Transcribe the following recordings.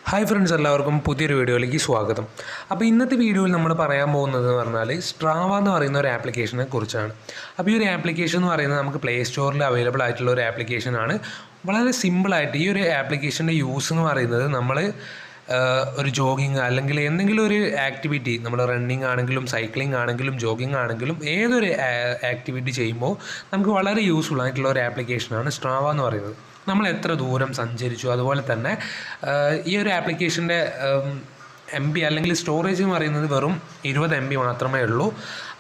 Hi friends, എല്ലാവർക്കും പുതിയൊരു വീഡിയോയിലേക്ക് സ്വാഗതം. അപ്പോൾ ഇന്നത്തെ വീഡിയോയിൽ നമ്മൾ പറയാൻ പോകുന്നത് എന്ന് പറഞ്ഞാൽ സ്ട്രാവ എന്ന് പറയുന്ന ഒരു ആപ്ലിക്കേഷനെ കുറിച്ചാണ്. അപ്പോൾ ഈ ഒരു ആപ്ലിക്കേഷൻ എന്ന് പറയുന്നത് നമുക്ക് പ്ലേ സ്റ്റോറിൽ അവൈലബിൾ ആയിട്ടുള്ള ഒരു ആപ്ലിക്കേഷനാണ്. വളരെ സിമ്പിളായിട്ട് ഈ ഒരു ആപ്ലിക്കേഷൻ്റെ യൂസ് എന്ന് പറയുന്നത് നമ്മൾ ഒരു ജോഗിങ് അല്ലെങ്കിൽ എന്തെങ്കിലും ഒരു ആക്ടിവിറ്റി, നമ്മൾ റണ്ണിങ് ആണെങ്കിലും സൈക്ലിംഗ് ആണെങ്കിലും ജോഗിങ് ആണെങ്കിലും ഏതൊരു ആക്ടിവിറ്റി ചെയ്യുമ്പോൾ നമുക്ക് വളരെ യൂസ്ഫുൾ ആയിട്ടുള്ള ഒരു ആപ്ലിക്കേഷനാണ് സ്ട്രാവ എന്ന് പറയുന്നത്. നമ്മൾ എത്ര ദൂരം സഞ്ചരിച്ചു, അതുപോലെ തന്നെ ഈ ഒരു ആപ്ലിക്കേഷൻ്റെ MB അല്ലെങ്കിൽ സ്റ്റോറേജ് എന്ന് പറയുന്നത് വെറും 20 MB മാത്രമേ ഉള്ളൂ.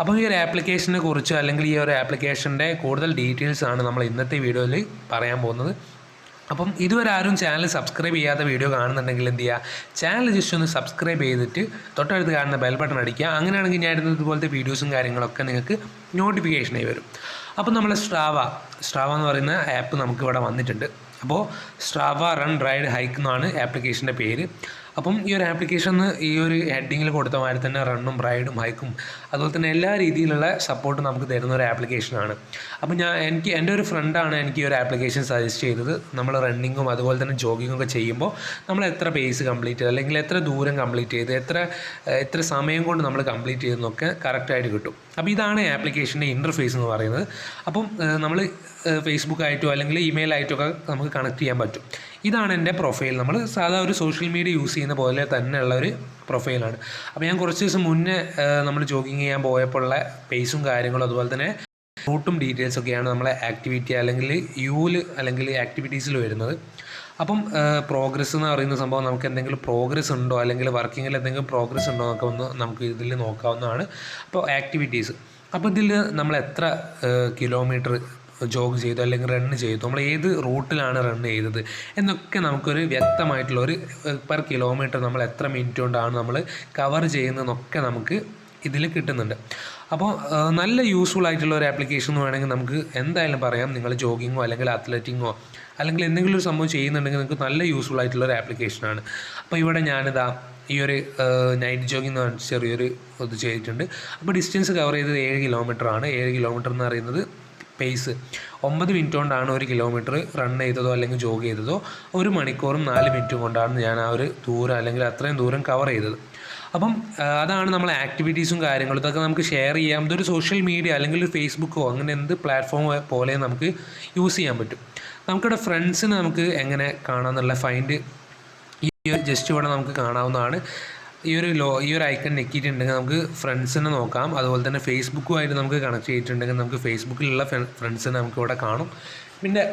അപ്പോൾ ഈ ഒരു ആപ്ലിക്കേഷനെ കുറിച്ച് അല്ലെങ്കിൽ ഈ ഒരു ആപ്ലിക്കേഷൻ്റെ കൂടുതൽ ഡീറ്റെയിൽസ് ആണ് നമ്മൾ ഇന്നത്തെ വീഡിയോയിൽ പറയാൻ പോകുന്നത്. അപ്പം ഇതുവരെ ആരും ചാനൽ സബ്സ്ക്രൈബ് ചെയ്യാത്ത വീഡിയോ കാണുന്നുണ്ടെങ്കിൽ എന്ത് ചെയ്യുക, ചാനൽ ജസ്റ്റ് ഒന്ന് സബ്സ്ക്രൈബ് ചെയ്തിട്ട് തൊട്ടടുത്ത് കാണുന്ന ബെൽ ബട്ടൺ അടിക്കുക. അങ്ങനെയാണെങ്കിൽ ഞാൻ ഇടുന്നത് ഇതുപോലത്തെ വീഡിയോസും കാര്യങ്ങളൊക്കെ നിങ്ങൾക്ക് നോട്ടിഫിക്കേഷനായി വരും. അപ്പോൾ നമ്മൾ സ്ട്രാവ എന്ന് പറയുന്ന ആപ്പ് നമുക്ക് ഇവിടെ വന്നിട്ടുണ്ട്. അപ്പോൾ സ്ട്രാവ റൺ റൈഡ് ഹൈക്ക് എന്നാണ് ആപ്ലിക്കേഷൻ്റെ പേര്. അപ്പം ഈ ഒരു ആപ്ലിക്കേഷൻ ഈ ഒരു ഹെഡിങ്ങിൽ കൊടുത്ത മാതിരി തന്നെ റണ്ണും റൈഡും ഹൈക്കും അതുപോലെ തന്നെ എല്ലാ രീതിയിലുള്ള സപ്പോർട്ടും നമുക്ക് തരുന്ന ഒരു ആപ്ലിക്കേഷനാണ്. അപ്പോൾ എൻ്റെ ഒരു ഫ്രണ്ടാണ് എനിക്ക് ഈ ഒരു ആപ്ലിക്കേഷൻ സജസ്റ്റ് ചെയ്തത്. നമ്മൾ റണ്ണിങ്ങും അതുപോലെ തന്നെ ജോഗിങ്ങും ഒക്കെ ചെയ്യുമ്പോൾ നമ്മൾ എത്ര പേസ് കംപ്ലീറ്റ് ചെയ്ത് അല്ലെങ്കിൽ എത്ര ദൂരം കംപ്ലീറ്റ് ചെയ്ത് എത്ര സമയം കൊണ്ട് നമ്മൾ കംപ്ലീറ്റ് ചെയ്തെന്നൊക്കെ കറക്റ്റായിട്ട് കിട്ടും. അപ്പോൾ ഇതാണ് ആപ്ലിക്കേഷൻ്റെ ഇൻ്റർഫേസ് എന്ന് പറയുന്നത്. അപ്പം നമ്മൾ ഫേസ്ബുക്കായിട്ടോ അല്ലെങ്കിൽ ഇമെയിലായിട്ടോ ഒക്കെ നമുക്ക് കണക്ട് ചെയ്യാൻ പറ്റും. ഇതാണ് എൻ്റെ പ്രൊഫൈൽ. നമ്മൾ സാധാ ഒരു സോഷ്യൽ മീഡിയ യൂസ് ചെയ്യുന്ന പോലെ തന്നെയുള്ള ഒരു പ്രൊഫൈലാണ്. അപ്പോൾ ഞാൻ കുറച്ച് ദിവസം മുന്നേ നമ്മൾ ജോഗിങ് ചെയ്യാൻ പോയപ്പോഴുള്ള പേസും കാര്യങ്ങളും അതുപോലെ തന്നെ റൂട്ടും ഡീറ്റെയിൽസൊക്കെയാണ് നമ്മളെ ആക്ടിവിറ്റി അല്ലെങ്കിൽ അല്ലെങ്കിൽ ആക്ടിവിറ്റീസിൽ വരുന്നത്. അപ്പം പ്രോഗ്രസ് എന്ന് പറയുന്ന സംഭവം നമുക്ക് എന്തെങ്കിലും പ്രോഗ്രസ് ഉണ്ടോ അല്ലെങ്കിൽ വർക്കിങ്ങിൽ എന്തെങ്കിലും പ്രോഗ്രസ് ഉണ്ടോ എന്നൊക്കെ ഒന്ന് നമുക്ക് ഇതിൽ നോക്കാവുന്നതാണ്. അപ്പോൾ ആക്ടിവിറ്റീസ്, അപ്പോൾ ഇതിൽ നമ്മൾ എത്ര കിലോമീറ്റർ ജോഗ് ചെയ്തു അല്ലെങ്കിൽ റണ്ണ് ചെയ്തു, നമ്മൾ ഏത് റൂട്ടിലാണ് റണ്ണ് ചെയ്തത് എന്നൊക്കെ നമുക്കൊരു വ്യക്തമായിട്ടുള്ളൊരു പെർ കിലോമീറ്റർ നമ്മൾ എത്ര മിനിറ്റ് കൊണ്ടാണ് നമ്മൾ കവർ ചെയ്യുന്നതെന്നൊക്കെ നമുക്ക് ഇതിൽ കിട്ടുന്നുണ്ട്. അപ്പോൾ നല്ല യൂസ്ഫുൾ ആയിട്ടുള്ള ഒരു ആപ്ലിക്കേഷൻ എന്ന് വേണമെങ്കിൽ നമുക്ക് എന്തായാലും പറയാം. നിങ്ങൾ ജോഗിങ്ങോ അല്ലെങ്കിൽ അത്ലറ്റിങ്ങോ അല്ലെങ്കിൽ എന്തെങ്കിലും ഒരു സംഭവം ചെയ്യുന്നുണ്ടെങ്കിൽ നിങ്ങൾക്ക് നല്ല യൂസ്ഫുൾ ആയിട്ടുള്ള ഒരു ആപ്ലിക്കേഷനാണ്. അപ്പോൾ ഇവിടെ ഞാനിതാ ഈ ഒരു നൈറ്റ് ജോഗിങ് എന്ന് ചെറിയൊരു ഇത് ചെയ്തിട്ടുണ്ട്. അപ്പോൾ ഡിസ്റ്റൻസ് കവർ ചെയ്തത് 7 കിലോമീറ്ററാണ്. 7 കിലോമീറ്റർ എന്ന് പറയുന്നത് പേസ് 9 മിനിറ്റ് കൊണ്ടാണ് 1 കിലോമീറ്റർ റൺ ചെയ്തതോ അല്ലെങ്കിൽ ജോഗ് ചെയ്തതോ. 1 മണിക്കൂറും 4 മിനിറ്റും കൊണ്ടാണ് ഞാൻ ആ ഒരു ദൂരം അല്ലെങ്കിൽ അത്രയും ദൂരം കവർ ചെയ്തത്. അപ്പം അതാണ് നമ്മളെ ആക്ടിവിറ്റീസും കാര്യങ്ങളും. ഇതൊക്കെ നമുക്ക് ഷെയർ ചെയ്യാം. ഇതൊരു സോഷ്യൽ മീഡിയ അല്ലെങ്കിൽ ഒരു ഫേസ്ബുക്കോ അങ്ങനെ എന്ത് പ്ലാറ്റ്ഫോം പോലെ നമുക്ക് യൂസ് ചെയ്യാൻ പറ്റും. നമുക്കിവിടെ ഫ്രണ്ട്സിന് നമുക്ക് എങ്ങനെ കാണാമെന്നുള്ള ഫൈൻഡ് ഈ ജസ്റ്റ് ഇവിടെ നമുക്ക് കാണാവുന്നതാണ്. ഈ ഒരു ഐക്കൺ ഞെക്കിയിട്ടുണ്ടെങ്കിൽ നമുക്ക് ഫ്രണ്ട്സിനെ നോക്കാം. അതുപോലെ തന്നെ ഫേസ്ബുക്കുമായിട്ട് നമുക്ക് കണക്ട് ചെയ്തിട്ടുണ്ടെങ്കിൽ നമുക്ക് ഫേസ്ബുക്കിലുള്ള ഫ്രണ്ട്സിനെ നമുക്ക് ഇവിടെ കാണും. പിന്നെ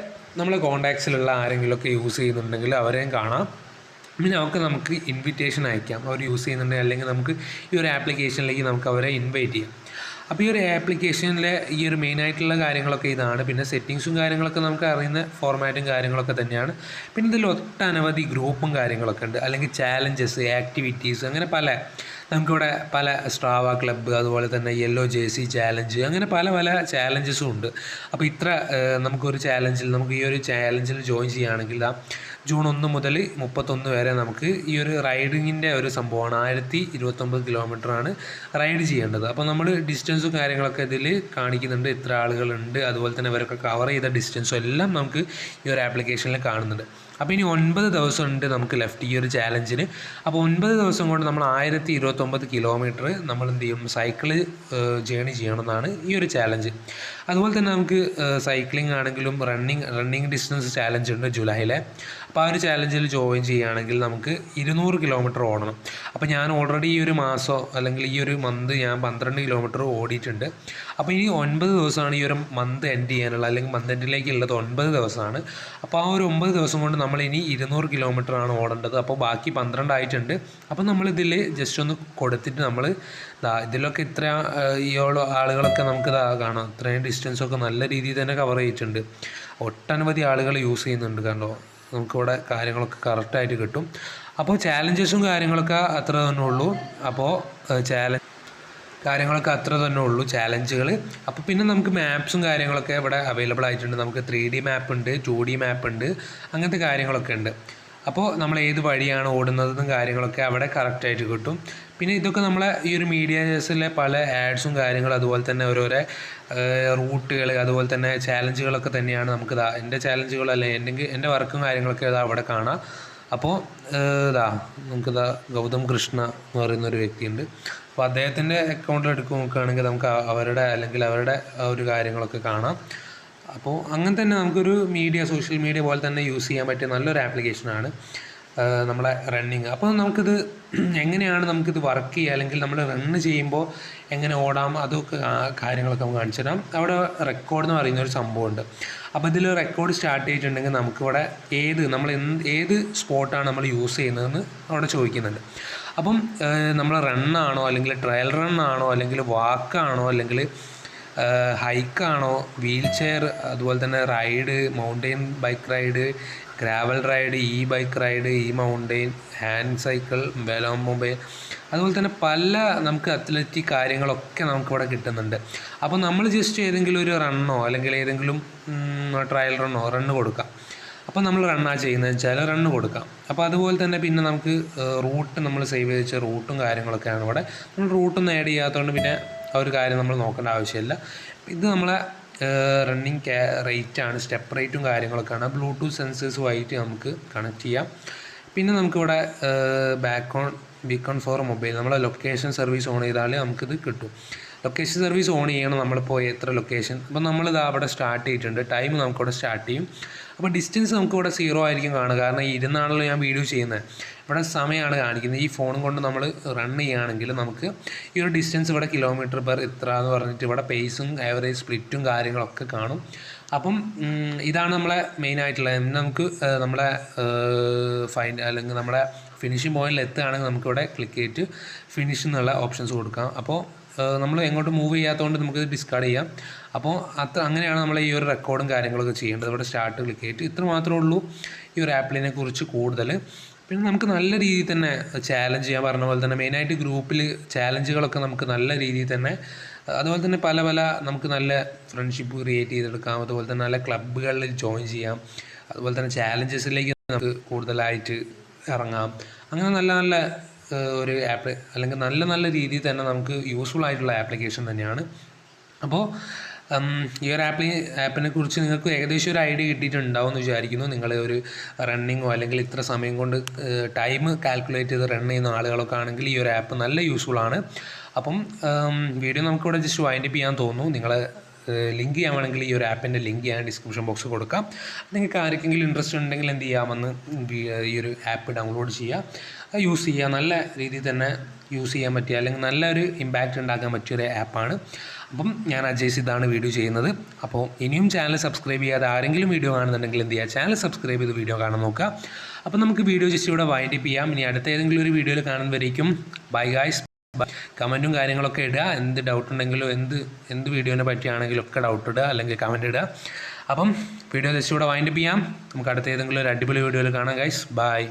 നമ്മളെ കോൺടാക്ട്സിലുള്ള ആരെങ്കിലുമൊക്കെ യൂസ് ചെയ്യുന്നുണ്ടെങ്കിൽ അവരെയും കാണാം. പിന്നെ നമുക്ക് ഇൻവിറ്റേഷൻ അയക്കാം. അവർ യൂസ് ചെയ്യുന്നുണ്ടെങ്കിൽ അല്ലെങ്കിൽ നമുക്ക് ഈ ഒരു ആപ്ലിക്കേഷനിലേക്ക് നമുക്ക് അവരെ ഇൻവൈറ്റ് ചെയ്യാം. അപ്പോൾ ഈ ഒരു ആപ്ലിക്കേഷനിലെ ഈ ഒരു മെയിനായിട്ടുള്ള കാര്യങ്ങളൊക്കെ ഇതാണ്. പിന്നെ സെറ്റിങ്സും കാര്യങ്ങളൊക്കെ നമുക്ക് അറിയുന്ന ഫോർമാറ്റും കാര്യങ്ങളൊക്കെ തന്നെയാണ്. പിന്നെ ഇതിൽ ഒട്ടനവധി ഗ്രൂപ്പും കാര്യങ്ങളൊക്കെ ഉണ്ട്, അല്ലെങ്കിൽ ചാലഞ്ചസ്, ആക്ടിവിറ്റീസ്, അങ്ങനെ നമുക്കിവിടെ പല സ്ട്രാവ ക്ലബ്ബ്, അതുപോലെ തന്നെ യെല്ലോ ജേഴ്സി ചാലഞ്ച്, അങ്ങനെ പല ചാലഞ്ചസും ഉണ്ട്. അപ്പോൾ നമുക്കൊരു ചാലഞ്ചിൽ നമുക്ക് ഈ ഒരു ചാലഞ്ചിൽ ജോയിൻ ചെയ്യുകയാണെങ്കിൽ ജൂൺ 1 മുതൽ 31 വരെ നമുക്ക് ഈ ഒരു റൈഡിങ്ങിൻ്റെ ഒരു സംഭവമാണ്. 1029 കിലോമീറ്ററാണ് റൈഡ് ചെയ്യേണ്ടത്. അപ്പോൾ നമ്മൾ ഡിസ്റ്റൻസും കാര്യങ്ങളൊക്കെ ഇതിൽ കാണിക്കുന്നുണ്ട്, ഇത്ര ആളുകളുണ്ട്, അതുപോലെ തന്നെ ഇവരൊക്കെ കവർ ചെയ്ത ഡിസ്റ്റൻസും എല്ലാം നമുക്ക് ഈ ഒരു ആപ്ലിക്കേഷനിൽ കാണുന്നുണ്ട്. അപ്പോൾ ഇനി 9 ദിവസം ഉണ്ട് നമുക്ക് ലെഫ്റ്റ് ഈ ഒരു ചാലഞ്ചിന്. അപ്പോൾ 9 ദിവസം കൊണ്ട് നമ്മൾ 1029 കിലോമീറ്റർ നമ്മൾ എന്ത് ചെയ്യും, സൈക്കിള് ജേണി ചെയ്യണമെന്നാണ് ഈ ഒരു ചാലഞ്ച്. അതുപോലെ തന്നെ നമുക്ക് സൈക്ലിംഗ് ആണെങ്കിലും റണ്ണിങ് ഡിസ്റ്റൻസ് ചാലഞ്ച് ഉണ്ട് ജൂലൈയിലെ. അപ്പോൾ ആ ഒരു ചാലഞ്ചിൽ ജോയിൻ ചെയ്യുകയാണെങ്കിൽ നമുക്ക് 200 കിലോമീറ്റർ ഓടണം. അപ്പോൾ ഞാൻ ഓൾറെഡി ഈ ഒരു മാസം അല്ലെങ്കിൽ ഈ ഒരു മന്ത് ഞാൻ 12 കിലോമീറ്റർ ഓടിയിട്ടുണ്ട്. അപ്പോൾ ഇനി 9 ദിവസമാണ് ഈ ഒരു മന്ത് എൻഡ് ചെയ്യാനുള്ള, അല്ലെങ്കിൽ മന്ത് എൻഡിലേക്കുള്ളത് 9 ദിവസമാണ്. അപ്പോൾ ആ ഒരു 9 ദിവസം കൊണ്ട് നമ്മൾ ഇനി 200 കിലോമീറ്റർ ആണ് ഓടേണ്ടത്. അപ്പോൾ ബാക്കി 12 ആയിട്ടുണ്ട്. അപ്പോൾ നമ്മളിതിൽ ജസ്റ്റ് ഒന്ന് കൊടുത്തിട്ട് നമ്മൾ ഇതിലൊക്കെ ഇത്ര ആളുകളൊക്കെ നമുക്ക് കാണാം. ഇത്രയും ഡിസ്റ്റൻസൊക്കെ നല്ല രീതിയിൽ തന്നെ കവർ ചെയ്തിട്ടുണ്ട്. ഒട്ടനവധി ആളുകൾ യൂസ് ചെയ്യുന്നുണ്ട്. കണ്ടോ, നമുക്കിവിടെ കാര്യങ്ങളൊക്കെ കറക്റ്റായിട്ട് കിട്ടും. അപ്പോൾ ചാലഞ്ചസും കാര്യങ്ങളൊക്കെ അത്ര തന്നെ ഉള്ളൂ. അപ്പോൾ കാര്യങ്ങളൊക്കെ അത്ര തന്നെ ഉള്ളൂ ചാലഞ്ചുകൾ. അപ്പോൾ പിന്നെ നമുക്ക് മാപ്സും കാര്യങ്ങളൊക്കെ ഇവിടെ അവൈലബിൾ ആയിട്ടുണ്ട്. നമുക്ക് 3D മാപ്പ് ഉണ്ട്, 2D മാപ്പ് ഉണ്ട്, അങ്ങനത്തെ കാര്യങ്ങളൊക്കെ ഉണ്ട്. അപ്പോൾ നമ്മൾ ഏത് വഴിയാണ് ഓടുന്നതെന്നും കാര്യങ്ങളൊക്കെ അവിടെ കറക്റ്റായിട്ട് കിട്ടും. പിന്നെ ഇതൊക്കെ നമ്മളെ ഈ ഒരു മീഡിയാസിലെ പല ആഡ്സും കാര്യങ്ങളും, അതുപോലെ തന്നെ ഓരോരോ റൂട്ടുകൾ, അതുപോലെ തന്നെ ചാലഞ്ചുകളൊക്കെ തന്നെയാണ്. എൻ്റെ ചാലഞ്ചുകളല്ല, എൻ്റെ വർക്കും കാര്യങ്ങളൊക്കെ അവിടെ കാണാം. അപ്പോൾ ഇതാ നമുക്കിതാ ഗൗതം കൃഷ്ണ എന്ന് പറയുന്നൊരു വ്യക്തിയുണ്ട്. അപ്പോൾ അദ്ദേഹത്തിൻ്റെ അക്കൗണ്ടിൽ എടുക്കുക നോക്കുകയാണെങ്കിൽ നമുക്ക് അവരുടെ ആ ഒരു കാര്യങ്ങളൊക്കെ കാണാം. അപ്പോൾ അങ്ങനെ തന്നെ നമുക്കൊരു സോഷ്യൽ മീഡിയ പോലെ തന്നെ യൂസ് ചെയ്യാൻ പറ്റിയ നല്ലൊരു ആപ്ലിക്കേഷനാണ് നമ്മളെ റണ്ണിങ്. അപ്പോൾ നമുക്കിത് എങ്ങനെയാണ് നമുക്കിത് വർക്ക് ചെയ്യുക, അല്ലെങ്കിൽ നമ്മൾ റണ്ണ് ചെയ്യുമ്പോൾ എങ്ങനെ ഓടാം, അതൊക്കെ കാര്യങ്ങളൊക്കെ നമുക്ക് കാണിച്ചു തരാം. അവിടെ റെക്കോർഡ് എന്ന് പറയുന്ന ഒരു സംഭവമുണ്ട്. അപ്പോൾ ഇതിൽ റെക്കോർഡ് സ്റ്റാർട്ട് ചെയ്തിട്ടുണ്ടെങ്കിൽ നമുക്കിവിടെ ഏത് സ്പോട്ടാണ് നമ്മൾ യൂസ് ചെയ്യുന്നതെന്ന് അവിടെ ചോദിക്കുന്നുണ്ട്. അപ്പം നമ്മൾ റണ്ണാണോ, അല്ലെങ്കിൽ ട്രയൽ റണ്ണാണോ, അല്ലെങ്കിൽ വാക്കാണോ, അല്ലെങ്കിൽ ഹൈക്കാണോ, വീൽ ചെയർ, അതുപോലെ തന്നെ ride, mountain bike ride, gravel ride, bike ride, mountain, hand cycle, velomobile, അതുപോലെ തന്നെ പല നമുക്ക് അത്ലറ്റിക് കാര്യങ്ങളൊക്കെ നമുക്കിവിടെ കിട്ടുന്നുണ്ട്. അപ്പോൾ നമ്മൾ ജസ്റ്റ് ഏതെങ്കിലും ഒരു റണ്ണോ അല്ലെങ്കിൽ ഏതെങ്കിലും ട്രയൽ റണ്ണ് കൊടുക്കാം. അപ്പോൾ നമ്മൾ റണ്ണാണ് ചെയ്യുന്നതെന്ന് വെച്ചാൽ റണ്ണ് കൊടുക്കാം. അപ്പോൾ അതുപോലെ തന്നെ പിന്നെ നമുക്ക് റൂട്ട് നമ്മൾ സേവ് ചെയ്ത് വെച്ച റൂട്ടും കാര്യങ്ങളൊക്കെയാണ് ഇവിടെ. നമ്മൾ റൂട്ടൊന്നും ആഡ് ചെയ്യാത്തതുകൊണ്ട് പിന്നെ ആ ഒരു കാര്യം നമ്മൾ നോക്കേണ്ട ആവശ്യമില്ല. ഇത് നമ്മളെ റണ്ണിങ് റേറ്റാണ്, സ്റ്റെപ്പ് റേറ്റും കാര്യങ്ങളൊക്കെയാണ്. ബ്ലൂടൂത്ത് സെൻസേഴ്സുമായിട്ട് നമുക്ക് കണക്ട് ചെയ്യാം. പിന്നെ നമുക്കിവിടെ ബീക്കൺ ഫോർ മൊബൈൽ, നമ്മളെ ലൊക്കേഷൻ സർവീസ് ഓൺ ചെയ്താൽ നമുക്കിത് കിട്ടും. ലൊക്കേഷൻ സർവീസ് ഓൺ ചെയ്യണം നമ്മളിപ്പോൾ എത്ര ലൊക്കേഷൻ. അപ്പോൾ നമ്മളിത് അവിടെ സ്റ്റാർട്ട് ചെയ്തിട്ടുണ്ട്, ടൈം നമുക്കിവിടെ സ്റ്റാർട്ട് ചെയ്യും. അപ്പോൾ ഡിസ്റ്റൻസ് നമുക്കിവിടെ 0 ആയിരിക്കും കാണുക, കാരണം ഇരുന്നാണല്ലോ ഞാൻ വീഡിയോ ചെയ്യുന്നത്. ഇവിടെ സമയമാണ് കാണിക്കുന്നത്. ഈ ഫോണും കൊണ്ട് നമ്മൾ റൺ ചെയ്യുകയാണെങ്കിൽ നമുക്ക് ഈ ഒരു ഡിസ്റ്റൻസ് ഇവിടെ കിലോമീറ്റർ പെർ ഇത്ര എന്ന് പറഞ്ഞിട്ട് ഇവിടെ പേസും ആവറേജ് സ്പ്ലിറ്റും കാര്യങ്ങളൊക്കെ കാണും. അപ്പം ഇതാണ് നമ്മളെ മെയിനായിട്ടുള്ളത്. നമുക്ക് നമ്മളെ അല്ലെങ്കിൽ നമ്മളെ ഫിനിഷിംഗ് പോയിന്റിൽ എത്തുകയാണെങ്കിൽ നമുക്കിവിടെ ക്ലിക്ക് ചെയ്തിട്ട് ഫിനിഷ് എന്നുള്ള ഓപ്ഷൻസ് കൊടുക്കാം. അപ്പോൾ നമ്മൾ എങ്ങോട്ട് മൂവ് ചെയ്യാത്തതുകൊണ്ട് നമുക്ക് ഡിസ്കാർഡ് ചെയ്യാം. അപ്പോൾ അങ്ങനെയാണ് നമ്മൾ ഈ ഒരു റെക്കോർഡും കാര്യങ്ങളൊക്കെ ചെയ്യേണ്ടത്. ഇവിടെ സ്റ്റാർട്ട് ക്ലിക്ക് ചെയ്തിട്ട് ഇത്ര മാത്രമേ ഉള്ളൂ ഈ ഒരു ആപ്പിനെ കുറിച്ച് കൂടുതൽ. പിന്നെ നമുക്ക് നല്ല രീതിയിൽ തന്നെ ചാലഞ്ച് ചെയ്യാൻ പറഞ്ഞ പോലെ തന്നെ മെയിനായിട്ട് ഗ്രൂപ്പിൽ ചാലഞ്ചുകളൊക്കെ നമുക്ക് നല്ല രീതിയിൽ തന്നെ, അതുപോലെ തന്നെ പല നമുക്ക് നല്ല ഫ്രണ്ട്ഷിപ്പ് ക്രിയേറ്റ് ചെയ്തെടുക്കാം. അതുപോലെ തന്നെ നല്ല ക്ലബ്ബുകളിൽ ജോയിൻ ചെയ്യാം. അതുപോലെ തന്നെ ചാലഞ്ചസിലേക്ക് നമുക്ക് കൂടുതലായിട്ട് ഇറങ്ങാം. അങ്ങനെ നല്ല ഒരു ആപ്പ്, അല്ലെങ്കിൽ നല്ല രീതിയിൽ തന്നെ നമുക്ക് യൂസ്ഫുൾ ആയിട്ടുള്ള ആപ്ലിക്കേഷൻ തന്നെയാണ്. അപ്പോൾ ഈ ഒരു ആപ്പിനെ കുറിച്ച് നിങ്ങൾക്ക് ഏകദേശം ഒരു ഐഡിയ കിട്ടിയിട്ടുണ്ടാവും എന്ന് വിചാരിക്കുന്നു. നിങ്ങൾ ഒരു റണ്ണിങ്ങോ അല്ലെങ്കിൽ ഇത്ര സമയം കൊണ്ട് ടൈം കാൽക്കുലേറ്റ് ചെയ്ത് റൺ ചെയ്യുന്ന ആളുകളൊക്കെ ആണെങ്കിൽ ഈ ഒരു ആപ്പ് നല്ല യൂസ്ഫുൾ ആണ്. അപ്പം വീഡിയോ നമുക്കിവിടെ ജസ്റ്റ് വൈൻഡപ്പ് ചെയ്യാൻ തോന്നുന്നു. നിങ്ങൾ ലിങ്ക് ചെയ്യാമെങ്കിൽ ഈ ഒരു ആപ്പിൻ്റെ ലിങ്ക് ഞാൻ ഡിസ്ക്രിപ്ഷൻ ബോക്സിൽ കൊടുക്കാം. നിങ്ങൾക്ക് ആർക്കെങ്കിലും ഇൻട്രസ്റ്റ് ഉണ്ടെങ്കിൽ എന്ത് ചെയ്യാമെന്ന് ഈ ഒരു ആപ്പ് ഡൗൺലോഡ് ചെയ്യുക, യൂസ് ചെയ്യുക. നല്ല രീതിയിൽ തന്നെ യൂസ് ചെയ്യാൻ പറ്റിയ, അല്ലെങ്കിൽ നല്ലൊരു ഇമ്പാക്റ്റ് ഉണ്ടാക്കാൻ പറ്റിയൊരു ആപ്പാണ്. അപ്പം ഞാൻ അജയ് സിദാണ് വീഡിയോ ചെയ്യുന്നത്. അപ്പോൾ ഇനിയും ചാനൽ സബ്സ്ക്രൈബ് ചെയ്യാതെ ആരെങ്കിലും വീഡിയോ കാണുന്നുണ്ടെങ്കിൽ എന്ത് ചെയ്യുക, ചാനൽ സബ്സ്ക്രൈബ് ചെയ്ത് വീഡിയോ കാണാൻ നോക്കുക. അപ്പോൾ നമുക്ക് വീഡിയോ ജസ്റ്റ് ഇവിടെ വൈൻഡപ്പ് ചെയ്യാം. ഇനി അടുത്ത ഏതെങ്കിലും ഒരു വീഡിയോയിൽ കാണുന്നവരേക്കും ബൈ ഗായ്സ്. കമൻറ്റും കാര്യങ്ങളൊക്കെ ഇടുക. എന്ത് ഡൗട്ട് ഉണ്ടെങ്കിലും എന്ത് വീഡിയോനെ പറ്റിയാണെങ്കിലും ഒക്കെ ഡൗട്ട് ഇടുക, അല്ലെങ്കിൽ കമൻറ്റ് ഇടുക. അപ്പം വീഡിയോ ജസ്റ്റ് ഇവിടെ വൈൻഡപ്പ് ചെയ്യാം. നമുക്ക് അടുത്ത ഏതെങ്കിലും ഒരു അടിപൊളി വീഡിയോയിൽ കാണാം ഗൈസ്. ബൈ.